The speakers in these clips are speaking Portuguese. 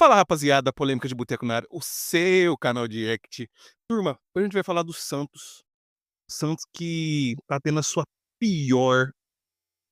Fala, rapaziada, Polêmica de Boteco na área, o seu canal de react. Turma, hoje a gente vai falar do Santos. Santos que tá tendo a sua pior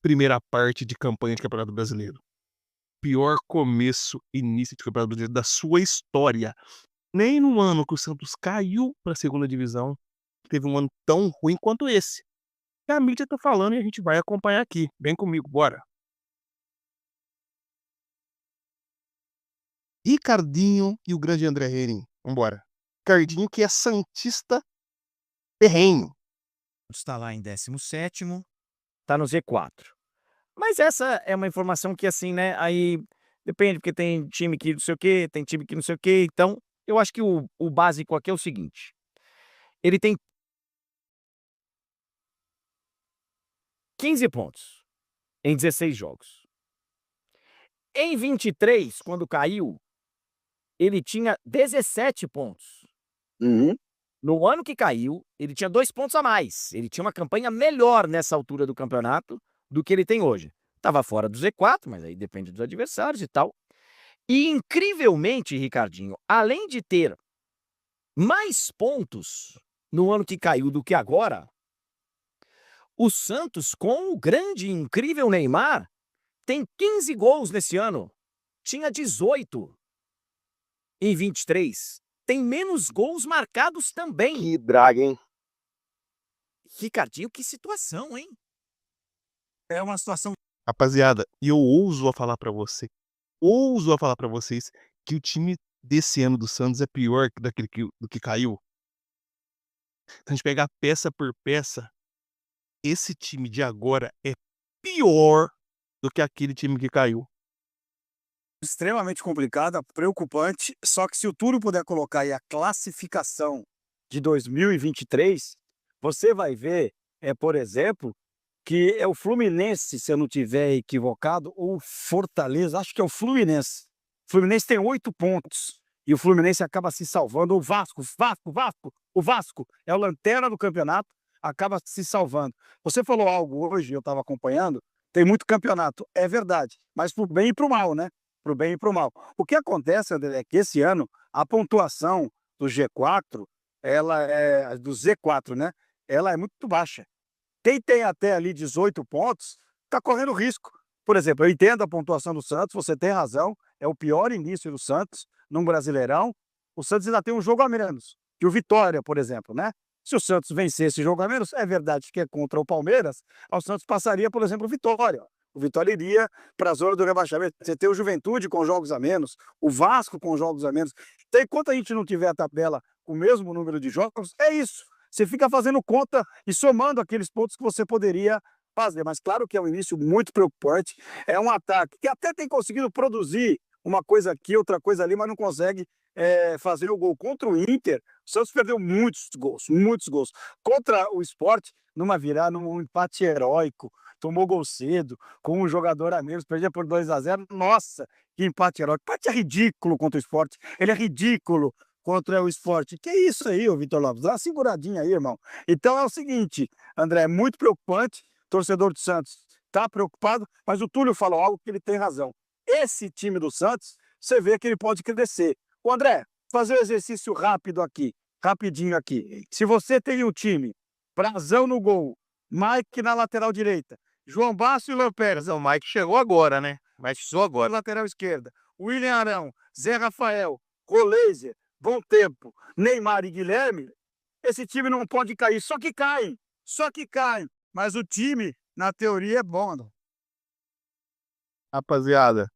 primeira parte de campanha de Campeonato Brasileiro. Pior começo, início de Campeonato Brasileiro da sua história. Nem no ano que o Santos caiu pra segunda divisão, teve um ano tão ruim quanto esse. A mídia tá falando e a gente vai acompanhar aqui. Vem comigo, bora. Ricardinho e o grande André Hering. Vambora. Ricardinho que é santista ferrenho. Está lá em 17º, tá no Z4. Mas essa é uma informação que, assim, né, aí depende, porque tem time que não sei o quê, tem time que não sei o quê, então eu acho que o básico aqui é o seguinte: ele tem 15 pontos em 16 jogos. Em 23, quando caiu, ele tinha 17 pontos. No ano que caiu, ele tinha 2 pontos a mais. Ele tinha uma campanha melhor nessa altura do campeonato do que ele tem hoje. Estava fora do Z4, mas aí depende dos adversários e tal. E incrivelmente, Ricardinho, além de ter mais pontos no ano que caiu do que agora, o Santos, com o grande e incrível Neymar, tem 15 gols nesse ano. Tinha 18 em 23. Tem menos gols marcados também. Que draga, hein? Ricardinho, que situação, hein? É uma situação. Rapaziada, e eu ouso a falar pra vocês que o time desse ano do Santos é pior que daquele do que caiu. Se a gente pegar peça por peça, esse time de agora é pior do que aquele time que caiu. Extremamente complicada, preocupante, só que se o Túlio puder colocar aí a classificação de 2023, você vai ver, por exemplo, que é o Fluminense, se eu não tiver equivocado, ou Fortaleza, acho que é o Fluminense. O Fluminense tem 8 pontos e o Fluminense acaba se salvando, o Vasco é o lanterna do campeonato, acaba se salvando. Você falou algo hoje, eu estava acompanhando, tem muito campeonato, é verdade, mas pro bem e pro mal, né? Pro bem e pro mal. O que acontece, André, é que esse ano a pontuação do G4, ela é do Z4, né? Ela é muito baixa. Quem tem até ali 18 pontos, está correndo risco. Por exemplo, eu entendo a pontuação do Santos, você tem razão, é o pior início do Santos num Brasileirão. O Santos ainda tem um jogo a menos que o Vitória, por exemplo, né? Se o Santos vencer esse jogo a menos, é verdade que é contra o Palmeiras, o Santos passaria, por exemplo, o Vitória. O Vitória iria para a zona do rebaixamento. Você tem o Juventude com jogos a menos, o Vasco com jogos a menos. Então, enquanto a gente não tiver a tabela com o mesmo número de jogos, é isso. Você fica fazendo conta e somando aqueles pontos que você poderia fazer. Mas claro que é um início muito preocupante. É um ataque que até tem conseguido produzir uma coisa aqui, outra coisa ali, mas não consegue fazer o gol. Contra o Inter, o Santos perdeu muitos gols, muitos gols. Contra o Sport, numa virada, num empate heróico, tomou gol cedo, com um jogador a menos, perdia por 2-0. Nossa, que empate heróico. Empate é ridículo contra o Sport. Ele é ridículo contra o Sport. Que isso aí, ô Vitor Lopes? Dá uma seguradinha aí, irmão. Então é o seguinte, André, é muito preocupante. O torcedor do Santos está preocupado, mas o Túlio falou algo que ele tem razão. Esse time do Santos, você vê que ele pode crescer. O André, fazer um exercício rápido aqui, rapidinho aqui. Se você tem um time, Brazão no gol, Mike na lateral direita, João Basso e Lampérez, Mas o Mike chegou agora, né? Mas chegou agora. lateral esquerda, William Arão, Zé Rafael, Roleiser, Bom Tempo, Neymar e Guilherme, esse time não pode cair, só que cai. Mas o time, na teoria, é bom. Não? Rapaziada,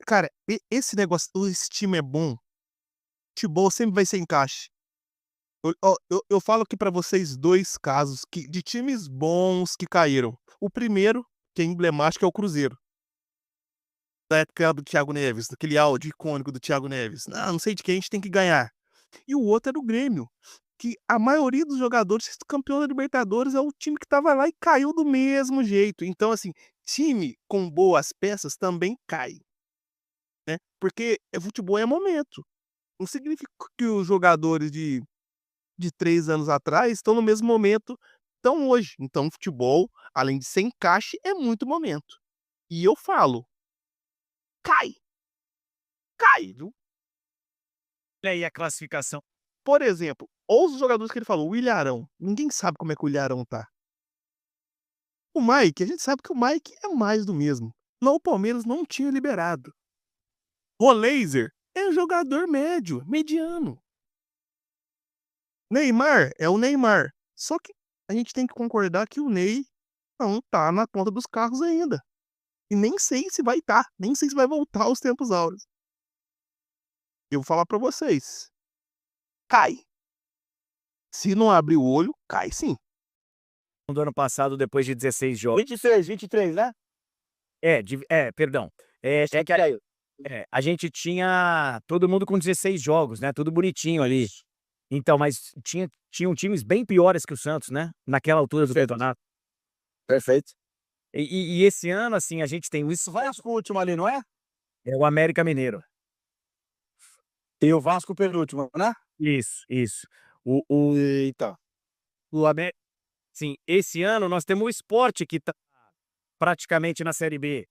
cara, esse negócio, esse time é bom. Futebol sempre vai ser encaixe. Eu falo aqui pra vocês dois casos de times bons que caíram. O primeiro, que é emblemático, é o Cruzeiro. Da época do Thiago Neves, daquele áudio icônico do Thiago Neves. Não sei de quem a gente tem que ganhar. E o outro era o Grêmio, que a maioria dos jogadores campeão da Libertadores é o time que estava lá e caiu do mesmo jeito. Então, assim, time com boas peças também cai, né? Porque futebol é momento. Não significa que os jogadores de 3 anos atrás estão no mesmo momento, estão hoje. Então, futebol, além de ser encaixe, é muito momento. E eu falo, cai. cai, viu? Olha aí a classificação. Por exemplo, os jogadores que ele falou, o Ilharão, ninguém sabe como é que o Ilharão tá. O Mike, a gente sabe que o Mike é mais do mesmo. Lá o Palmeiras não tinha liberado. O Laser é um jogador médio, mediano. Neymar é o Neymar. Só que a gente tem que concordar que o Ney não tá na ponta dos carros ainda. E nem sei se vai estar, nem sei se vai voltar aos tempos áureos. Eu vou falar pra vocês. Cai. Se não abrir o olho, cai sim. Do ano passado, depois de 16 jogos. 23, né? Perdão. A gente tinha todo mundo com 16 jogos, né? Tudo bonitinho ali. Então, mas tinham times bem piores que o Santos, né? Naquela altura do campeonato. Perfeito. E esse ano, assim, a gente tem isso. O Vasco último ali, não é? É o América Mineiro. E o Vasco penúltimo, né? Isso. Eita. Sim, esse ano nós temos o Sport que tá praticamente na Série B.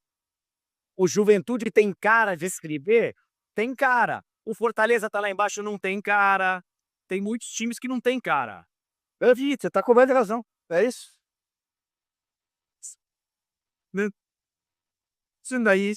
O Juventude tem cara de Série B? Tem cara. O Fortaleza tá lá embaixo, não tem cara. Tem muitos times que não tem cara. Eu vi, você tá coberto de razão. É isso? Isso daí,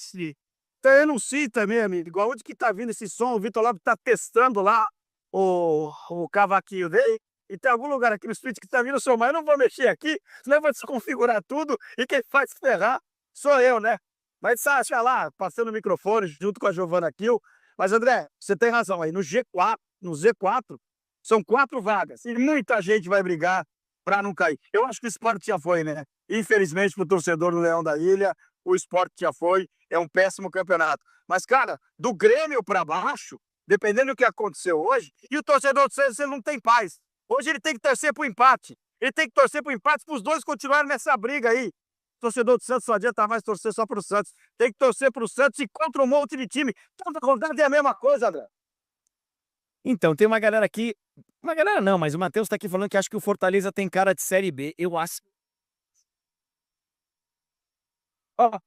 Então eu não sei também, amigo. Igual onde que tá vindo esse som, o Vitor Lopes tá testando lá o cavaquinho dele. E tem algum lugar aqui no street que tá vindo o som, mas eu não vou mexer aqui, senão eu vou desconfigurar tudo. E quem faz ferrar sou eu, né? Mas Sasha lá, passando o microfone junto com a Giovana Kiel. Mas André, você tem razão aí. No Z4, são 4 vagas. E muita gente vai brigar pra não cair. Eu acho que o Sport já foi, né? Infelizmente, pro torcedor do Leão da Ilha, o Sport já foi. É um péssimo campeonato. Mas, cara, do Grêmio pra baixo, dependendo do que aconteceu hoje, e o torcedor do Santos, ele não tem paz. Hoje ele tem que torcer pro empate. Ele tem que torcer pro empate pros dois continuarem nessa briga aí. O torcedor do Santos não adianta mais torcer só pro Santos. Tem que torcer pro Santos e contra um monte de time. Toda rodada é a mesma coisa, André. Então, tem uma galera aqui. Uma galera não, mas o Matheus tá aqui falando que acha que o Fortaleza tem cara de Série B. Eu acho. Ó,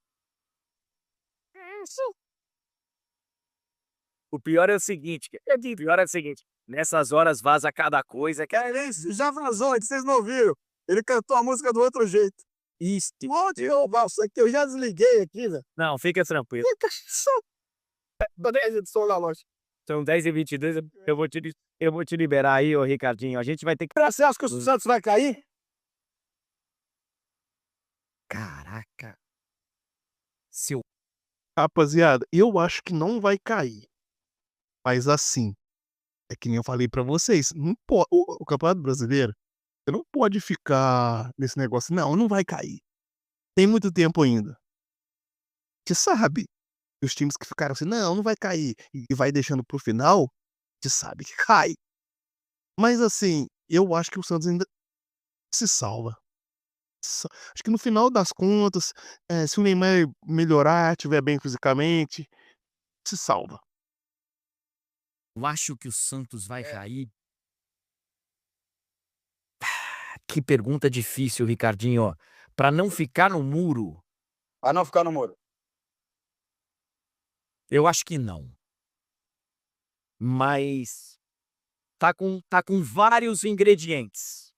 O pior é o seguinte, nessas horas vaza cada coisa que ele já vazou, vocês não ouviram. Ele cantou a música do outro jeito. Isso. Pode roubar isso aqui, eu já desliguei aqui, velho. Não, fica tranquilo. Fica só. Tô 10 de som na loja. São 10h22, eu vou te liberar aí, ô Ricardinho. A gente vai ter que. Você acha que o Santos vai cair? Caraca. Seu. Rapaziada, eu acho que não vai cair. Mas assim, é que nem eu falei pra vocês, não o Campeonato Brasileiro, você não pode ficar nesse negócio, não vai cair. Tem muito tempo ainda. Você sabe, os times que ficaram assim, não vai cair, e vai deixando pro final, você sabe que cai. Mas assim, eu acho que o Santos ainda se salva. Acho que no final das contas, se o Neymar melhorar, estiver bem fisicamente, se salva. Eu acho que o Santos vai cair. Que pergunta difícil, Ricardinho. Pra não ficar no muro, Pra não ficar no muro. eu acho que não. Mas tá com vários ingredientes.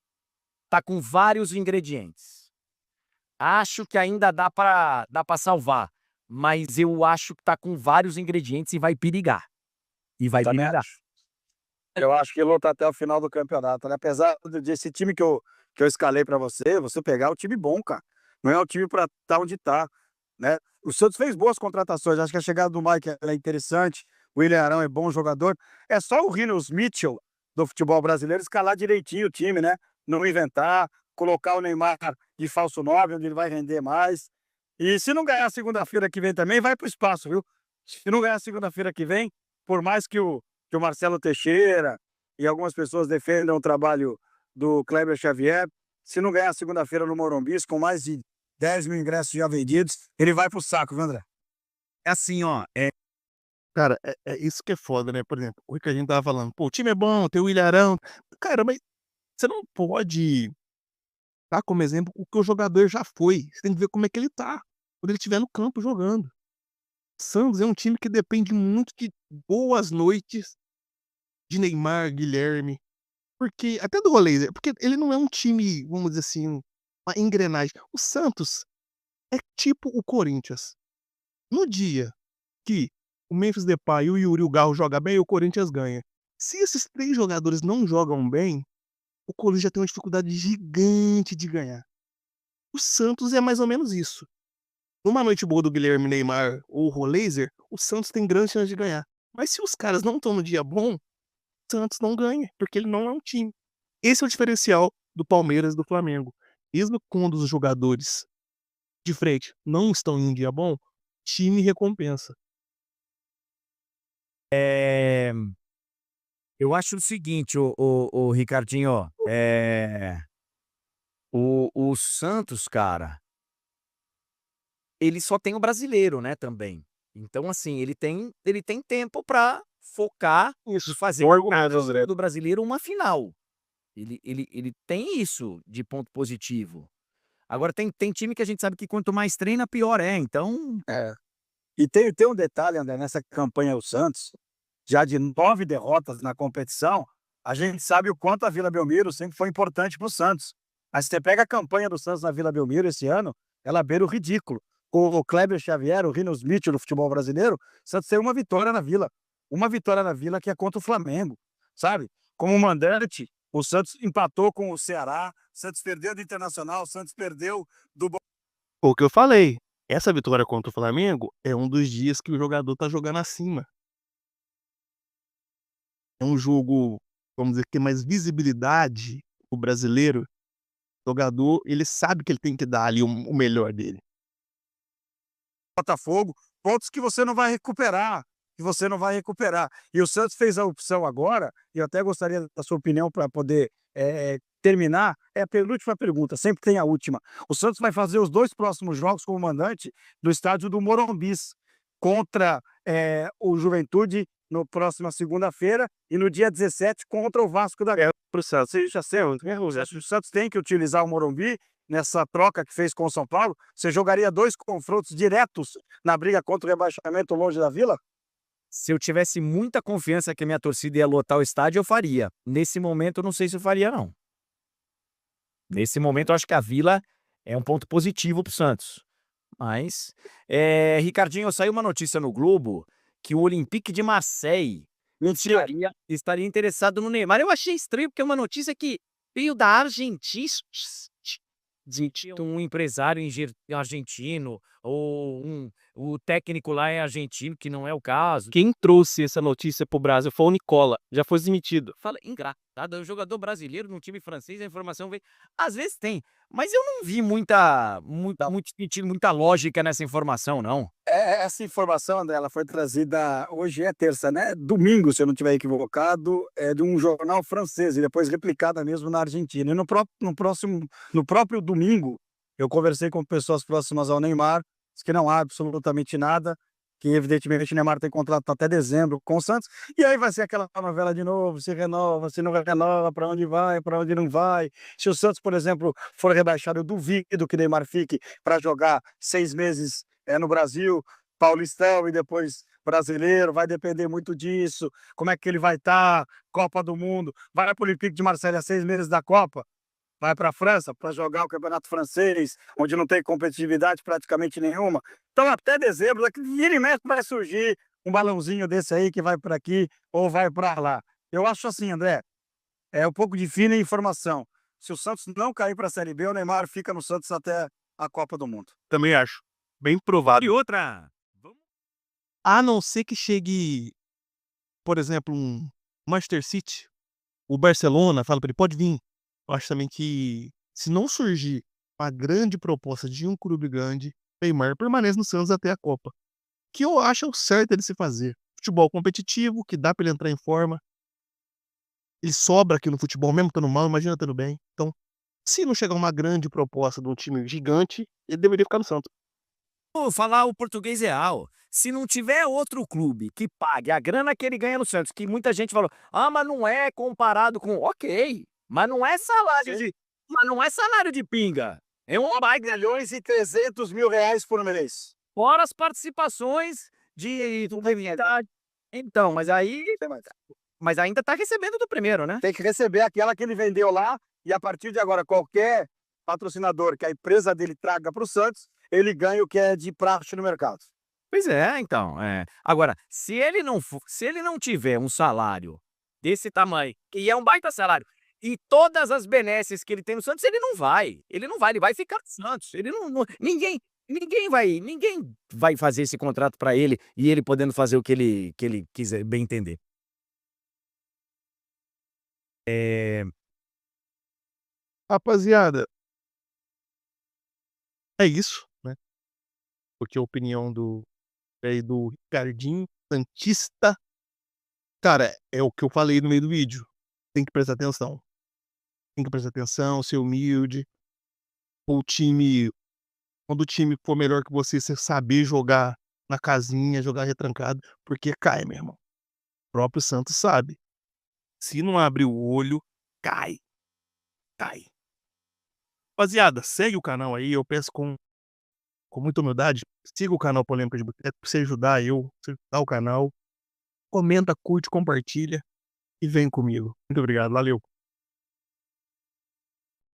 Acho que ainda dá pra salvar, mas eu acho que tá com vários ingredientes e vai perigar. Também acho. Eu acho que ele luta até o final do campeonato, né? Apesar desse time que eu escalei pra você pegar o time bom, cara. Não é o time pra estar onde tá, né? O Santos fez boas contratações. Acho que a chegada do Mike é interessante. O William Arão é bom jogador. É só o Rinus Mitchell do futebol brasileiro escalar direitinho o time, né? Não inventar, colocar o Neymar de falso 9, onde ele vai render mais. E se não ganhar segunda-feira que vem também, vai pro espaço, viu? Se não ganhar segunda-feira que vem, por mais que o Marcelo Teixeira e algumas pessoas defendam o trabalho do Kleber Xavier, se não ganhar segunda-feira no Morumbi, com mais de 10 mil ingressos já vendidos, ele vai pro saco, viu, André? É assim, ó. Cara, é isso que é foda, né? Por exemplo, o Ricardinho tava falando, pô, o time é bom, tem o Ilharão. Cara, mas você não pode dar como exemplo o que o jogador já foi. Você tem que ver como é que ele tá quando ele estiver no campo jogando. Santos é um time que depende muito de boas noites de Neymar, Guilherme, porque até do Roleiser, porque ele não é um time, vamos dizer assim, uma engrenagem. O Santos é tipo o Corinthians. No dia que o Memphis Depay, o Yuri e o Garro joga bem, o Corinthians ganha. Se esses 3 jogadores não jogam bem, o Corinthians já tem uma dificuldade gigante de ganhar. O Santos é mais ou menos isso. Numa noite boa do Guilherme, Neymar ou Roleiser, o Santos tem grande chance de ganhar. Mas se os caras não estão no dia bom, o Santos não ganha, porque ele não é um time. Esse é o diferencial do Palmeiras e do Flamengo. Mesmo quando os jogadores de frente não estão em um dia bom, time recompensa. Eu acho o seguinte, o Ricardinho, o Santos, cara, ele só tem o brasileiro, né, também. Então, assim, ele tem tempo pra focar Isso, e fazer do brasileiro uma final. Ele tem isso de ponto positivo. Agora tem time que a gente sabe que quanto mais treina, pior é, então... E tem um detalhe, André, nessa campanha do Santos, já de 9 derrotas na competição, a gente sabe o quanto a Vila Belmiro sempre foi importante para o Santos. Mas você pega a campanha do Santos na Vila Belmiro esse ano, ela beira o ridículo. Com o Kleber Xavier, o Rino Smith do futebol brasileiro, o Santos tem uma vitória na Vila. Uma vitória na Vila que é contra o Flamengo, sabe? Como mandante, o Santos empatou com o Ceará, o Santos perdeu do Internacional, o Santos perdeu do... Foi o que eu falei. Essa vitória contra o Flamengo é um dos dias que o jogador tá jogando acima. É um jogo, vamos dizer, que tem mais visibilidade. O brasileiro, o jogador, ele sabe que ele tem que dar ali o melhor dele. Botafogo, pontos que você não vai recuperar, E o Santos fez a opção agora, e eu até gostaria da sua opinião para poder terminar, é a penúltima pergunta, sempre tem a última. O Santos vai fazer os 2 próximos jogos como mandante no estádio do Morumbis, contra o Juventude na próxima segunda-feira e no dia 17 contra o Vasco da Gama. Para o Santos, o Santos tem que utilizar o Morumbi nessa troca que fez com o São Paulo. Você jogaria 2 confrontos diretos na briga contra o rebaixamento longe da Vila? Se eu tivesse muita confiança que a minha torcida ia lotar o estádio, eu faria. Nesse momento, eu não sei se eu faria, não. Nesse momento, eu acho que a Vila é um ponto positivo pro Santos. Mas, Ricardinho, saiu uma notícia no Globo que o Olympique de Marseille estaria interessado no Neymar. Eu achei estranho, porque é uma notícia que veio da Argentina. De um empresário argentino, ou o técnico lá é argentino, que não é o caso. Quem trouxe essa notícia pro Brasil foi o Nicola, já foi demitido. Fala, engraçado, é um jogador brasileiro num time francês, a informação vem. Às vezes tem, mas eu não vi muito sentido, muita lógica nessa informação, não. Essa informação, André, ela foi trazida, hoje é terça, né? Domingo, se eu não estiver equivocado, é de um jornal francês e depois replicada mesmo na Argentina. E no próprio domingo, eu conversei com pessoas próximas ao Neymar, disse que não há absolutamente nada, que evidentemente o Neymar tem contrato até dezembro com o Santos, e aí vai ser aquela novela de novo, se renova, se não renova, para onde vai, para onde não vai. Se o Santos, por exemplo, for rebaixado, eu duvido que o Neymar fique para jogar 6 meses no Brasil, Paulistão e depois Brasileiro, vai depender muito disso, como é que ele vai estar, Copa do Mundo, vai para o Olympique de Marseille a 6 meses da Copa, vai para a França para jogar o campeonato francês, onde não tem competitividade praticamente nenhuma. Então até dezembro, vira e mexe vai surgir um balãozinho desse aí que vai para aqui ou vai para lá. Eu acho assim, André, é um pouco de fina informação. Se o Santos não cair para a Série B, o Neymar fica no Santos até a Copa do Mundo. Também acho. Bem provável. E outra, A não ser que chegue, por exemplo, um Manchester City, o Barcelona fala para ele, pode vir. Eu acho também que, se não surgir uma grande proposta de um clube grande, Neymar permanece no Santos até a Copa. Que eu acho o certo ele se fazer. Futebol competitivo, que dá para ele entrar em forma. Ele sobra aqui no futebol, mesmo estando mal, imagina estando bem. Então, se não chegar uma grande proposta de um time gigante, ele deveria ficar no Santos. vou falar o português real. Se não tiver outro clube que pague a grana que ele ganha no Santos, que muita gente falou, mas não é comparado com... Ok, mas não é salário de pinga. É um baita. R$1,3 milhões por mês. Fora as participações de verdade. Então, mas ainda tá recebendo do primeiro, né? Tem que receber aquela que ele vendeu lá e a partir de agora qualquer patrocinador que a empresa dele traga para o Santos, ele ganha o que é de praxe no mercado. Pois é, então, agora, se ele não tiver um salário desse tamanho, que é um baita salário, e todas as benesses que ele tem no Santos, ele não vai, ele vai ficar no Santos, ele ninguém vai fazer esse contrato pra ele, e ele podendo fazer o que ele quiser, bem entender. Rapaziada, é isso, né? Porque a opinião do Ricardinho, santista. Cara, é o que eu falei no meio do vídeo. Tem que prestar atenção. Tem que prestar atenção, ser humilde. Quando o time for melhor que você saber jogar na casinha, jogar retrancado, porque cai, meu irmão. O próprio Santos sabe. Se não abrir o olho, cai. Cai. Rapaziada, segue o canal aí, eu peço com muita humildade, siga o canal Polêmica de Boteco pra você ajudar você ajudar o canal. Comenta, curte, compartilha e vem comigo. Muito obrigado, valeu.